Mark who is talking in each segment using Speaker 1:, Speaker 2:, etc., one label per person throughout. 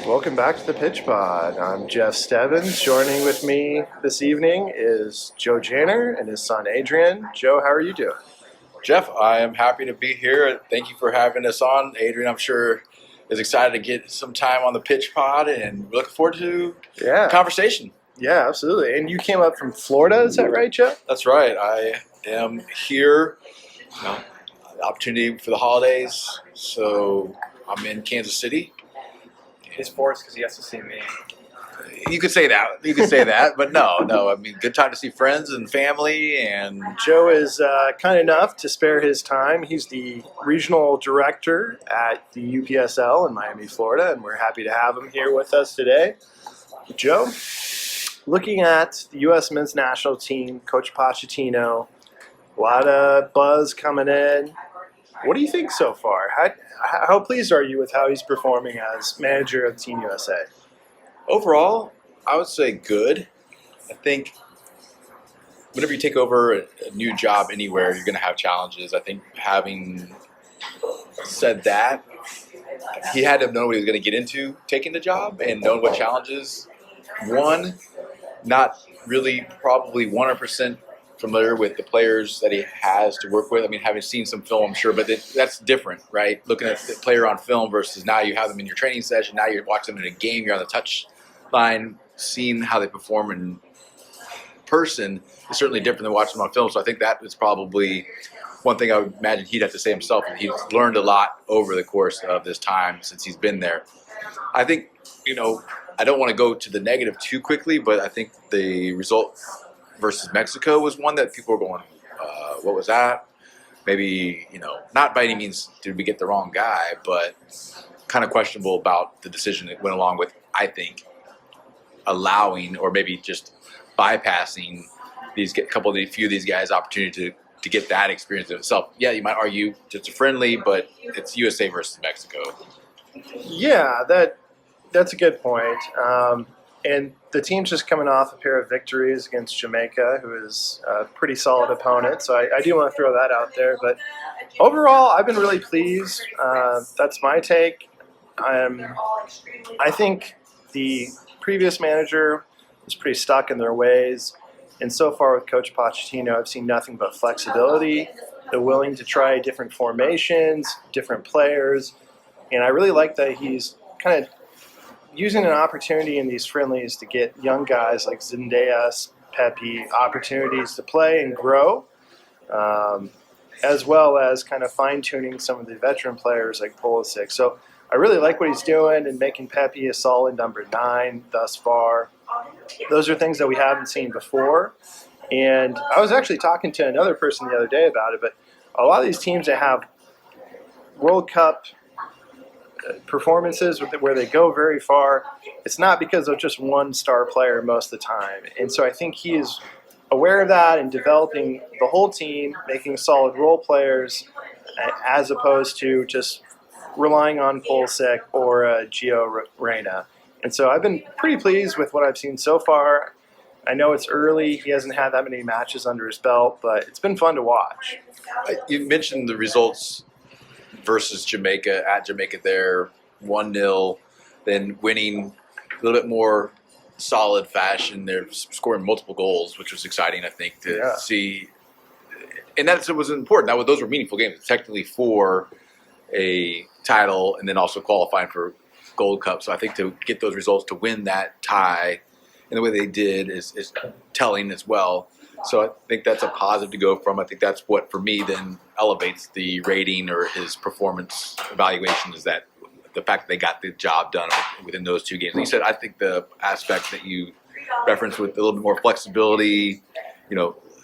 Speaker 1: Welcome back to the Pitch Pod. I'm Jeff Stebbins. Joining with me this evening is Joe Janner and his son Adrian. Joe, how are you doing?
Speaker 2: Jeff, I am happy to be here. Thank you for having us on. Adrian, I'm sure, is excited to get some time on the Pitch Pod, and we're looking forward to the conversation.
Speaker 1: Yeah, absolutely. And you came up from Florida, is that right, Joe?
Speaker 2: That's right. I am here. Opportunity for the holidays, so I'm in Kansas City.
Speaker 3: He's forced because he has to see me.
Speaker 2: You could say that. But no. I mean, good time to see friends and family. And
Speaker 1: Joe is kind enough to spare his time. He's the regional director at the UPSL in Miami, Florida, and we're happy to have him here with us today. Joe, looking at the U.S. men's national team, Coach Pochettino, a lot of buzz coming in. What do you think so far? How pleased are you with how he's performing as manager of Team USA?
Speaker 2: Overall, I would say good. I think whenever you take over a new job anywhere, you're going to have challenges. I think having said that, he had to know what he was going to get into taking the job and know what challenges. One, not really probably 100% familiar with the players that he has to work with. I mean, having seen some film, I'm sure, but that's different, right? Looking at the player on film versus now you have them in your training session, now you're watching them in a game, you're on the touch line, seeing how they perform in person is certainly different than watching them on film. So I think that is probably one thing I would imagine he'd have to say himself. He's learned a lot over the course of this time since he's been there. I think, I don't want to go to the negative too quickly, but I think the result versus Mexico was one that people were going, what was that? Maybe, not by any means did we get the wrong guy, but kind of questionable about the decision that went along with, I think, allowing or maybe just bypassing few of these guys opportunity to get that experience in itself. Yeah, you might argue it's a friendly, but it's USA versus Mexico.
Speaker 1: Yeah, that's a good point. And the team's just coming off a pair of victories against Jamaica, who is a pretty solid opponent. So I do want to throw that out there. But overall, I've been really pleased. That's my take. I think the previous manager was pretty stuck in their ways. And so far with Coach Pochettino, I've seen nothing but flexibility. They're willing to try different formations, different players. And I really like that he's kind of using an opportunity in these friendlies to get young guys like Zendejas, Pepe, opportunities to play and grow, as well as kind of fine-tuning some of the veteran players like Pulisic. So I really like what he's doing and making Pepe a solid number 9 thus far. Those are things that we haven't seen before. And I was actually talking to another person the other day about it, but a lot of these teams that have World Cup performances where they go very far, it's not because of just one star player most of the time. And so I think he is aware of that and developing the whole team, making solid role players as opposed to just relying on Pulisic or Gio Reyna. And so I've been pretty pleased with what I've seen so far. I know it's early. He hasn't had that many matches under his belt, but it's been fun to watch.
Speaker 2: You mentioned the results versus Jamaica, at Jamaica there, 1-0, then winning a little bit more solid fashion. They're scoring multiple goals, which was exciting, I think, to see. And that was important. Those were meaningful games, technically for a title and then also qualifying for Gold Cup. So I think to get those results, to win that tie in the way they did is telling as well. So I think that's a positive to go from. I think that's what, for me, then elevates the rating or his performance evaluation, is that the fact that they got the job done within those 2 games. And you said, I think the aspect that you referenced with a little bit more flexibility,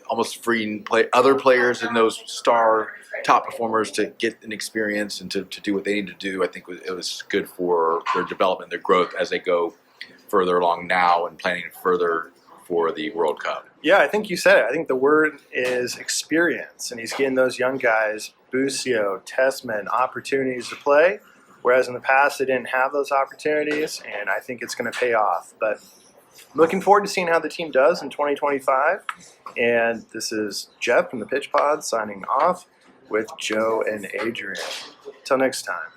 Speaker 2: almost freeing other players and those star top performers to get an experience and to do what they need to do, I think it was good for their development, their growth as they go further along now and planning further for the World Cup.
Speaker 1: Yeah, I think you said it. I think the word is experience, and he's getting those young guys, Busio, Tessman, opportunities to play, whereas in the past they didn't have those opportunities, and I think it's going to pay off. But looking forward to seeing how the team does in 2025. And this is Jeff from the Pitch Pod signing off with Joe and Adrian. Till next time.